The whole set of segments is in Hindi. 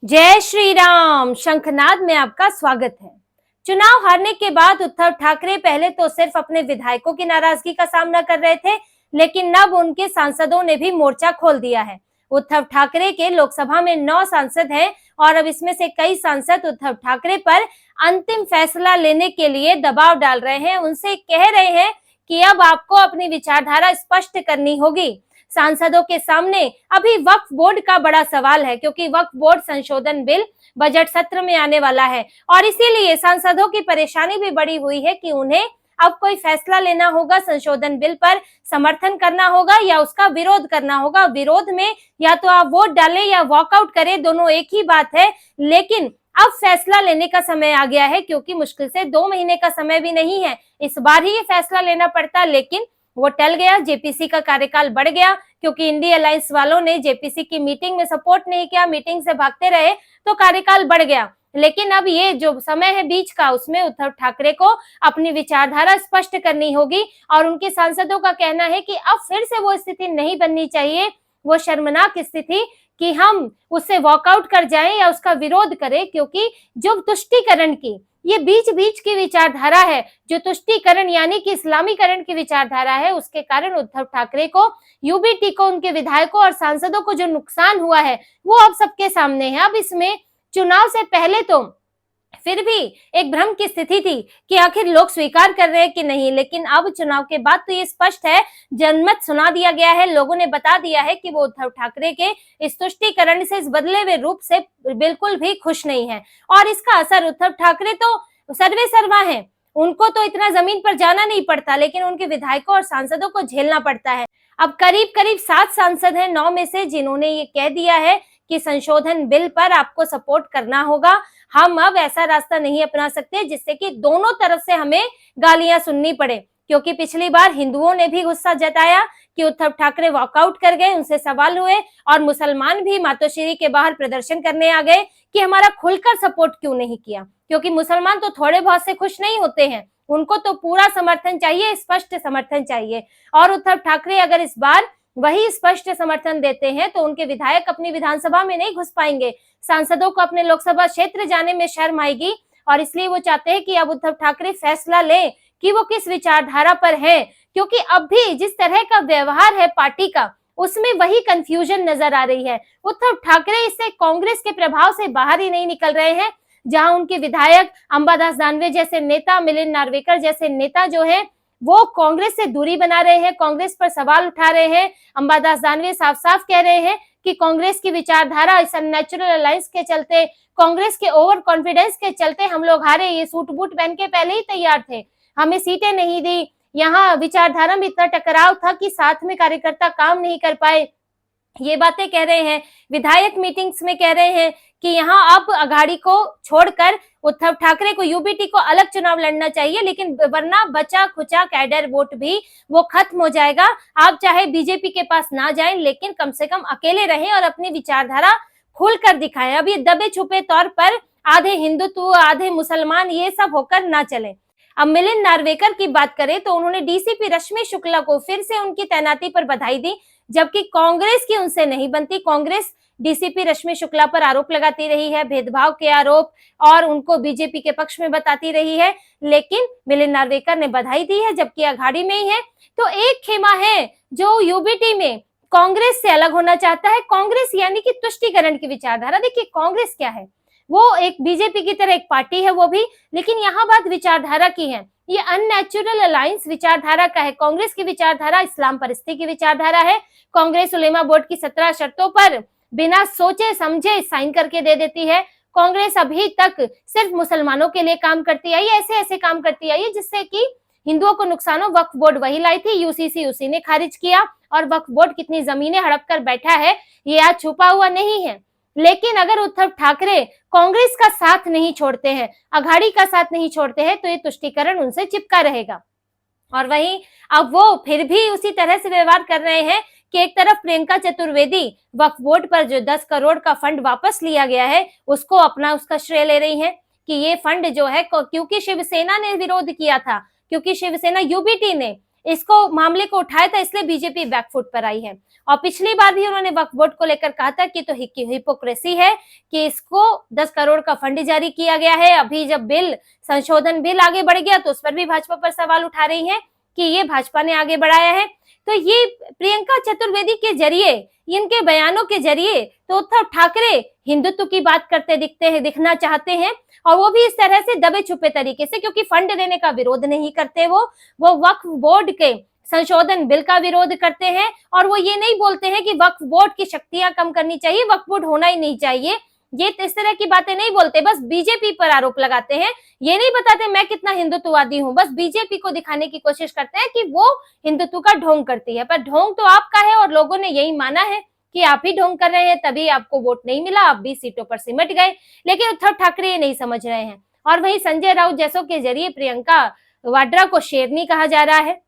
जय श्री राम। शंखनाद में आपका स्वागत है। चुनाव हारने के बाद उद्धव ठाकरे पहले तो सिर्फ अपने विधायकों की नाराजगी का सामना कर रहे थे, लेकिन अब उनके सांसदों ने भी मोर्चा खोल दिया है। उद्धव ठाकरे के लोकसभा में 9 सांसद हैं और अब इसमें से कई सांसद उद्धव ठाकरे पर अंतिम फैसला लेने के लिए दबाव डाल रहे हैं। उनसे कह रहे हैं कि अब आपको अपनी विचारधारा स्पष्ट करनी होगी। सांसदों के सामने अभी वक्फ बोर्ड का बड़ा सवाल है, क्योंकि वक्फ बोर्ड संशोधन बिल बजट सत्र में आने वाला है और इसीलिए सांसदों की परेशानी भी बड़ी हुई है कि उन्हें अब कोई फैसला लेना होगा। संशोधन बिल पर समर्थन करना होगा या उसका विरोध करना होगा। विरोध में या तो आप वोट डालें या वॉकआउट करें, दोनों एक ही बात है। लेकिन अब फैसला लेने का समय आ गया है, क्योंकि मुश्किल से 2 महीने का समय भी नहीं है। इस बार ही ये फैसला लेना पड़ता, लेकिन वो टल गया। जेपीसी का कार्यकाल बढ़ गया, क्योंकि इंडिया अलायंस वालों ने जेपीसी की मीटिंग में सपोर्ट नहीं किया, मीटिंग से भागते रहे, तो कार्यकाल बढ़ गया। लेकिन अब ये जो समय है बीच का, उसमें उद्धव ठाकरे को अपनी विचारधारा स्पष्ट करनी होगी और उनके सांसदों का कहना है कि अब फिर से वो स्थिति नहीं बननी चाहिए, वो शर्मनाक स्थिति कि हम उससे वॉकआउट कर जाएं या उसका विरोध करें, क्योंकि जो तुष्टीकरण की ये बीच बीच की विचारधारा है, जो तुष्टीकरण यानी कि इस्लामीकरण की विचारधारा है, उसके कारण उद्धव ठाकरे को, यूबीटी को, उनके विधायकों और सांसदों को जो नुकसान हुआ है वो अब सबके सामने है। अब इसमें चुनाव से पहले तो फिर भी एक भ्रम की स्थिति थी कि आखिर लोग स्वीकार कर रहे हैं कि नहीं, लेकिन अब चुनाव के बाद तो ये स्पष्ट है, जनमत सुना दिया गया है। लोगों ने बता दिया है कि वो उद्धव ठाकरे के इस तुष्टीकरण से, इस बदले हुए रूप से बिल्कुल भी खुश नहीं है और इसका असर उद्धव ठाकरे तो सर्वे सर्वा है, उनको तो इतना जमीन पर जाना नहीं पड़ता, लेकिन उनके विधायकों और सांसदों को झेलना पड़ता है। अब करीब करीब 7 सांसद हैं 9 में से, जिन्होंने ये कह दिया है कि संशोधन बिल पर आपको सपोर्ट करना होगा। हम अब ऐसा रास्ता नहीं अपना सकते जिससे कि दोनों तरफ से हमें गालियां सुननी पड़े, क्योंकि पिछली बार हिंदुओं ने भी गुस्सा जताया कि उद्धव ठाकरे वॉकआउट कर गए, उनसे सवाल हुए और मुसलमान भी मातोश्री के बाहर प्रदर्शन करने आ गए कि हमारा खुलकर सपोर्ट क्यों नहीं किया, क्योंकि मुसलमान तो थोड़े बहुत से खुश नहीं होते हैं, उनको तो पूरा समर्थन चाहिए, स्पष्ट समर्थन चाहिए। और उद्धव ठाकरे अगर इस बार वही स्पष्ट समर्थन देते हैं तो उनके विधायक अपनी विधानसभा में नहीं घुस पाएंगे, सांसदों को अपने लोकसभा क्षेत्र जाने में शर्म आएगी और इसलिए वो चाहते हैं कि अब उद्धव ठाकरे फैसला लें कि वो किस विचारधारा पर हैं, क्योंकि अब भी जिस तरह का व्यवहार है पार्टी का, उसमें वही कंफ्यूजन नजर आ रही है। उद्धव ठाकरे इससे कांग्रेस के प्रभाव से बाहर ही नहीं निकल रहे हैं, जहां उनके विधायक अंबादास दानवे जैसे नेता, मिलिंद नार्वेकर जैसे नेता जो है वो कांग्रेस से दूरी बना रहे हैं, कांग्रेस पर सवाल उठा रहे हैं। अंबादास दानवे साफ साफ कह रहे हैं कि कांग्रेस की विचारधारा, इस अननेचुरल अलायंस के चलते, कांग्रेस के ओवर कॉन्फिडेंस के चलते हम लोग हारे। ये सूट बूट पहन के पहले ही तैयार थे, हमें सीटें नहीं दी, यहाँ विचारधारा में इतना टकराव था कि साथ में कार्यकर्ता काम नहीं कर पाए, ये बातें कह रहे हैं। विधायक मीटिंग्स में कह रहे हैं कि यहाँ अब अघाड़ी को छोड़कर उद्धव ठाकरे को, यूबीटी को अलग चुनाव लड़ना चाहिए, लेकिन वरना बचा खुचा कैडर वोट भी वो खत्म हो जाएगा। आप चाहे बीजेपी के पास ना जाएं, लेकिन कम से कम अकेले रहें और अपनी विचारधारा खुलकर दिखाएं। अब ये दबे छुपे तौर पर आधे हिंदुत्व आधे मुसलमान ये सब होकर ना चले। अब मिलिंद नार्वेकर की बात करें तो उन्होंने डीसीपी रश्मि शुक्ला को फिर से उनकी तैनाती पर बधाई दी, जबकि कांग्रेस की उनसे नहीं बनती। कांग्रेस डीसीपी रश्मि शुक्ला पर आरोप लगाती रही है, भेदभाव के आरोप, और उनको बीजेपी के पक्ष में बताती रही है, लेकिन मिलिंद नार्वेकर ने बधाई दी है, जबकि अघाड़ी में ही है। तो एक खेमा है जो यूबीटी में कांग्रेस से अलग होना चाहता है। कांग्रेस यानी कि तुष्टीकरण की विचारधारा। देखिए कांग्रेस क्या है, वो एक बीजेपी की तरह एक पार्टी है वो भी, लेकिन यहाँ बात विचारधारा की है। ये अननेचुरल अलायंस विचारधारा का है। कांग्रेस की विचारधारा इस्लाम परस्ती की विचारधारा है। कांग्रेस उलेमा बोर्ड की 17 शर्तों पर बिना सोचे समझे साइन करके दे देती है। कांग्रेस अभी तक सिर्फ मुसलमानों के लिए काम करती आई, ऐसे ऐसे काम करती आई जिससे कि हिंदुओं को नुकसान हो। वक्फ बोर्ड वही लाई थी, यूसीसी उसी ने खारिज किया, और वक्फ बोर्ड कितनी जमीनें हड़प कर बैठा है ये आज छुपा हुआ नहीं है। लेकिन अगर उद्धव ठाकरे कांग्रेस का साथ नहीं छोड़ते हैं, अघाड़ी का साथ नहीं छोड़ते हैं, तो ये तुष्टीकरण उनसे चिपका रहेगा। और वहीं अब वो फिर भी उसी तरह से व्यवहार कर रहे हैं कि एक तरफ प्रियंका चतुर्वेदी वक्फ बोर्ड पर जो 10 करोड़ का फंड वापस लिया गया है उसको अपना उसका श्रेय ले रही हैं कि ये फंड जो है, क्योंकि शिवसेना ने विरोध किया था, क्योंकि शिवसेना यूबीटी ने इसको मामले को उठाया था, इसलिए बीजेपी बैकफुट पर आई है। और पिछली बार भी उन्होंने वक्फ बोर्ड को लेकर कहा था कि तो हिपोक्रेसी है कि इसको 10 करोड़ का फंड जारी किया गया है। अभी जब संशोधन बिल आगे बढ़ गया तो उस पर भी भाजपा पर सवाल उठा रही है कि ये भाजपा ने आगे बढ़ाया है। तो ये प्रियंका चतुर्वेदी के जरिए, इनके बयानों के जरिए तो उद्धव ठाकरे हिंदुत्व की बात करते दिखना चाहते हैं, और वो भी इस तरह से दबे छुपे तरीके से, क्योंकि फंड देने का विरोध नहीं करते वो वक्फ बोर्ड के संशोधन बिल का विरोध करते हैं। और वो ये नहीं बोलते हैं कि वक्फ बोर्ड की शक्तियां कम करनी चाहिए, वक्फ बोर्ड होना ही नहीं चाहिए, ये इस तरह की बातें नहीं बोलते, बस बीजेपी पर आरोप लगाते हैं। ये नहीं बताते मैं कितना हिंदुत्ववादी हूं, बस बीजेपी को दिखाने की कोशिश करते हैं कि वो हिंदुत्व का ढोंग करती है। पर ढोंग तो आपका है और लोगों ने यही माना है कि आप ही ढोंग कर रहे हैं, तभी आपको वोट नहीं मिला, आप 20 सीटों पर सिमट गए। लेकिन उद्धव ठाकरे ये नहीं समझ रहे हैं। और वहीं संजय राउत जैसों के जरिए प्रियंका वाड्रा को शेरनी कहा जा रहा है।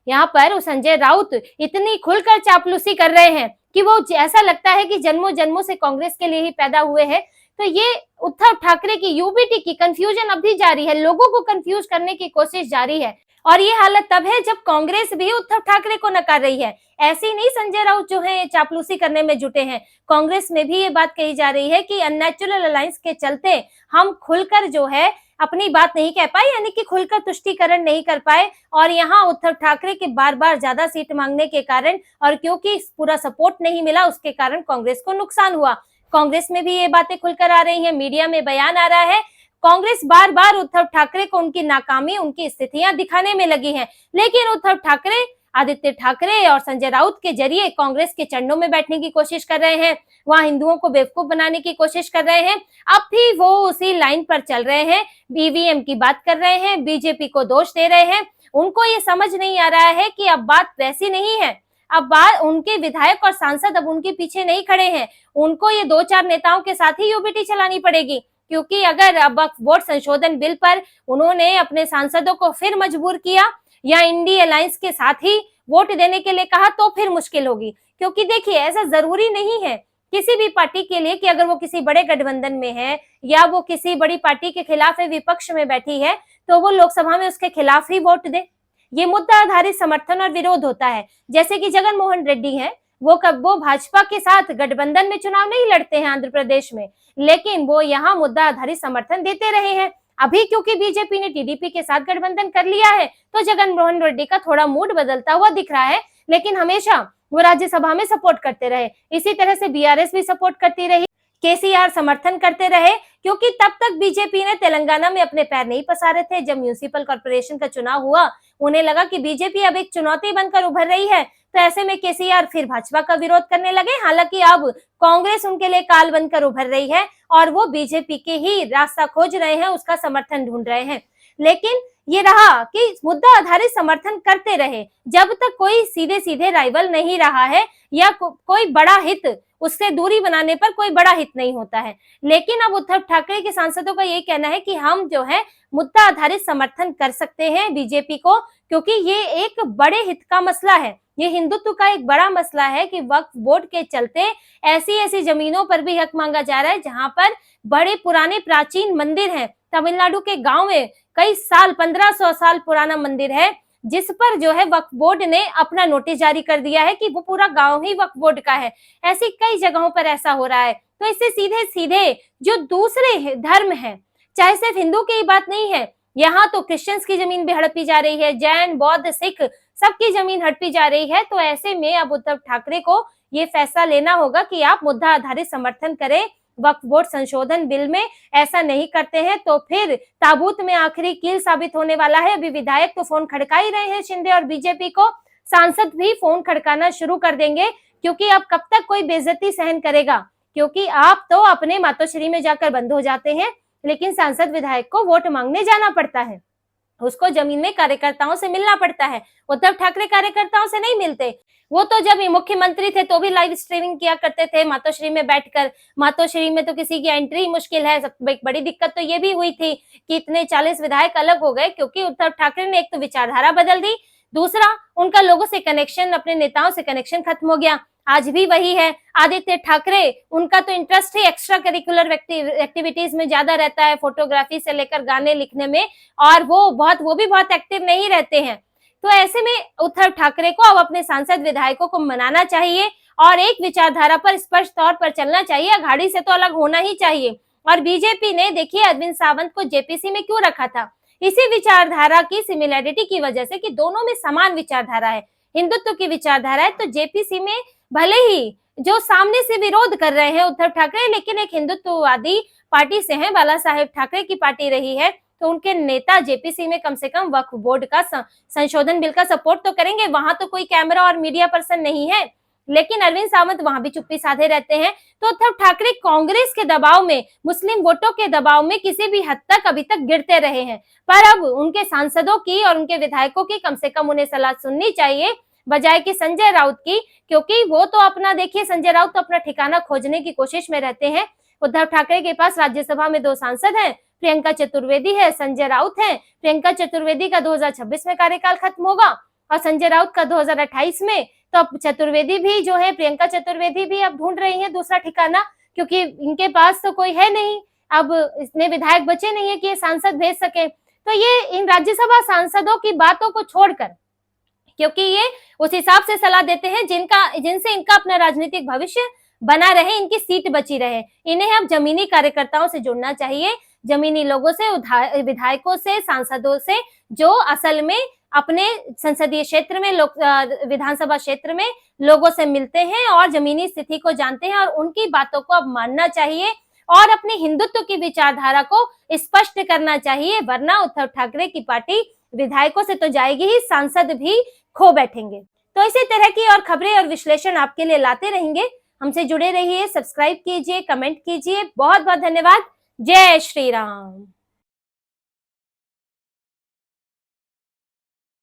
यहाँ पर संजय राउत इतनी खुलकर चापलूसी कर रहे हैं कि वो ऐसा लगता है कि जन्मों जन्मों से कांग्रेस के लिए ही पैदा हुए हैं। तो ये उद्धव ठाकरे की यूबीटी की कंफ्यूजन अब भी जारी है, लोगों को कंफ्यूज करने की कोशिश जारी है। और ये हालत तब है जब कांग्रेस भी उद्धव ठाकरे को नकार रही है। ऐसी नहीं संजय राउत जो है चापलूसी करने में जुटे हैं, कांग्रेस में भी ये बात कही जा रही है कि अननेचुरल अलायंस के चलते हम खुलकर जो है अपनी बात नहीं कह पाए, यानी कि खुलकर तुष्टीकरण नहीं कर पाए। और यहाँ उद्धव ठाकरे के बार बार ज्यादा सीट मांगने के कारण और क्योंकि पूरा सपोर्ट नहीं मिला, उसके कारण कांग्रेस को नुकसान हुआ। कांग्रेस में भी ये बातें खुलकर आ रही हैं, मीडिया में बयान आ रहा है। कांग्रेस बार बार उद्धव ठाकरे को उनकी नाकामी, उनकी स्थितियां दिखाने में लगी है, लेकिन उद्धव ठाकरे, आदित्य ठाकरे और संजय राउत के जरिए कांग्रेस के चरणों में बैठने की कोशिश कर रहे हैं, वहां हिंदुओं को बेवकूफ बनाने की कोशिश कर रहे हैं। अब भी वो उसी लाइन पर चल रहे हैं, ईवीएम की बात कर रहे हैं, बीजेपी को दोष दे रहे हैं। उनको ये समझ नहीं आ रहा है कि अब बात वैसी नहीं है, अब बात उनके विधायक और सांसद अब उनके पीछे नहीं खड़े हैं, उनको ये 2-4 नेताओं के साथ ही यूबीटी चलानी पड़ेगी। क्योंकि अगर अब वक्फ बोर्ड संशोधन बिल पर उन्होंने अपने सांसदों को फिर मजबूर किया या इंडी अलायंस के साथ ही वोट देने के लिए कहा तो फिर मुश्किल होगी। क्योंकि देखिए, ऐसा जरूरी नहीं है किसी भी पार्टी के लिए कि अगर वो किसी बड़े गठबंधन में है या वो किसी बड़ी पार्टी के खिलाफ है, विपक्ष में बैठी है, तो वो लोकसभा में उसके खिलाफ ही वोट दे। ये मुद्दा आधारित समर्थन और विरोध होता है। जैसे कि जगन मोहन रेड्डी है, वो भाजपा के साथ गठबंधन में चुनाव नहीं लड़ते हैं आंध्र प्रदेश में, लेकिन वो यहाँ मुद्दा आधारित समर्थन देते रहे हैं। अभी क्योंकि बीजेपी ने टीडीपी के साथ गठबंधन कर लिया है तो जगन मोहन रेड्डी का थोड़ा मूड बदलता हुआ दिख रहा है, लेकिन हमेशा वो राज्यसभा में सपोर्ट करते रहे। इसी तरह से बीआरएस भी सपोर्ट करती रही, केसीआर समर्थन करते रहे, क्योंकि तब तक बीजेपी ने तेलंगाना में अपने पैर नहीं पसारे थे। जब म्यूनिसिपल कॉर्पोरेशन का चुनाव हुआ, उन्हें लगा कि बीजेपी अब एक चुनौती बनकर उभर रही है, तो ऐसे में केसीआर फिर भाजपा का विरोध करने लगे। हालांकि अब कांग्रेस उनके लिए काल बनकर उभर रही है और वो बीजेपी के ही रास्ता खोज रहे हैं, उसका समर्थन ढूंढ रहे हैं। लेकिन ये रहा कि मुद्दा आधारित समर्थन करते रहे जब तक कोई सीधे सीधे राइवल नहीं रहा है या कोई बड़ा हित, उससे दूरी बनाने पर कोई बड़ा हित नहीं होता है। लेकिन अब उद्धव ठाकरे के सांसदों का ये कहना है कि हम जो है मुद्दा आधारित समर्थन कर सकते हैं बीजेपी को, क्योंकि ये एक बड़े हित का मसला है, ये हिंदुत्व का एक बड़ा मसला है कि वक्फ बोर्ड के चलते ऐसी ऐसी जमीनों पर भी हक मांगा जा रहा है जहां पर बड़े पुराने प्राचीन मंदिर हैं। तमिलनाडु के गांव में कई साल, 1500 साल पुराना मंदिर है, जिस पर जो है वक्फ बोर्ड ने अपना नोटिस जारी कर दिया है कि वो पूरा गांव ही वक्फ बोर्ड का है। ऐसी कई जगहों पर ऐसा हो रहा है। तो इससे सीधे सीधे जो दूसरे धर्म है, चाहे सिर्फ हिंदू की ही बात नहीं है, यहाँ तो क्रिश्चियंस की जमीन भी हड़पी जा रही है, जैन, बौद्ध, सिख सबकी जमीन हड़पी जा रही है। तो ऐसे में अब उद्धव ठाकरे को ये फैसला लेना होगा कि आप मुद्दा आधारित समर्थन करें वक्फ बोर्ड संशोधन बिल में। ऐसा नहीं करते हैं तो फिर ताबूत में आखिरी कील साबित होने वाला है। अभी विधायक तो फोन खड़का ही रहे हैं शिंदे और बीजेपी को, सांसद भी फोन खड़काना शुरू कर देंगे, क्योंकि अब कब तक कोई बेइज्जती सहन करेगा। क्योंकि आप तो अपने मातोश्री में जाकर बंद हो जाते हैं, लेकिन सांसद विधायक को वोट मांगने जाना पड़ता है, उसको जमीन में कार्यकर्ताओं से मिलना पड़ता है। उद्धव ठाकरे कार्यकर्ताओं से नहीं मिलते। वो तो जब मुख्यमंत्री थे तो भी लाइव स्ट्रीमिंग किया करते थे मातोश्री में बैठकर। मातोश्री में तो किसी की एंट्री मुश्किल है। एक बड़ी दिक्कत तो ये भी हुई थी कि इतने 40 विधायक अलग हो गए, क्योंकि उद्धव ठाकरे ने एक तो विचारधारा बदल दी, दूसरा उनका लोगों से कनेक्शन, अपने नेताओं से कनेक्शन खत्म हो गया। आज भी वही है। आदित्य ठाकरे, उनका तो इंटरेस्ट ही एक्स्ट्रा करिकुलर एक्टिविटीज में ज्यादा रहता है, फोटोग्राफी से लेकर गाने लिखने में, और वो भी बहुत एक्टिव नहीं रहते हैं। तो ऐसे में उद्धव ठाकरे को अब अपने सांसद विधायकों को मनाना चाहिए और एक विचारधारा पर स्पष्ट तौर पर चलना चाहिए, अघाड़ी से तो अलग होना ही चाहिए। और बीजेपी ने देखिए अरविंद सावंत को जेपीसी में क्यों रखा था, इसी विचारधारा की सिमिलैरिटी की वजह से कि दोनों में समान विचारधारा है, हिंदुत्व की विचारधारा है। तो जेपीसी में भले ही जो सामने से विरोध कर रहे हैं उद्धव ठाकरे, लेकिन एक हिंदुत्ववादी पार्टी से हैं, बाला साहेब ठाकरे की पार्टी रही है, तो उनके नेता जेपीसी में कम से कम वक्फ बोर्ड का संशोधन बिल का सपोर्ट तो करेंगे। वहां तो कोई कैमरा और मीडिया पर्सन नहीं है, लेकिन अरविंद सावंत वहां भी चुप्पी साधे रहते हैं। तो उद्धव ठाकरे कांग्रेस के दबाव में, मुस्लिम वोटों के दबाव में किसी भी हद तक अभी तक गिरते रहे हैं, पर अब उनके सांसदों की और उनके विधायकों की कम से कम उन्हें सलाह सुननी चाहिए, बजाय कि संजय राउत की, क्योंकि वो तो अपना देखिए संजय राउत तो अपना ठिकाना खोजने की कोशिश में रहते हैं। उद्धव ठाकरे के पास राज्यसभा में 2 सांसद हैं, प्रियंका चतुर्वेदी है, संजय राउत है। प्रियंका चतुर्वेदी का 2026 में कार्यकाल खत्म होगा और संजय राउत का 2028 में। तो अब चतुर्वेदी भी जो है, प्रियंका चतुर्वेदी भी अब ढूंढ रही है दूसरा ठिकाना, क्योंकि इनके पास तो कोई है नहीं, अब इतने विधायक बचे नहीं है कि ये सांसद भेज सके। तो ये इन राज्यसभा सांसदों की बातों को छोड़कर, क्योंकि ये उस हिसाब से सलाह देते हैं जिनसे इनका अपना राजनीतिक भविष्य बना रहे, इनकी सीट बची रहे, इन्हें अब जमीनी कार्यकर्ताओं से जुड़ना चाहिए, जमीनी लोगों से, विधायकों से, सांसदों से, जो असल में अपने संसदीय क्षेत्र में, विधानसभा क्षेत्र में लोगों से मिलते हैं और जमीनी स्थिति को जानते हैं, और उनकी बातों को अब मानना चाहिए और अपने हिंदुत्व की विचारधारा को स्पष्ट करना चाहिए, वरना उद्धव ठाकरे की पार्टी विधायकों से तो जाएगी ही, सांसद भी खो बैठेंगे। तो इसी तरह की और खबरें और विश्लेषण आपके लिए लाते रहेंगे। हमसे जुड़े रहिए, सब्सक्राइब कीजिए, कमेंट कीजिए। बहुत बहुत धन्यवाद। जय श्री राम।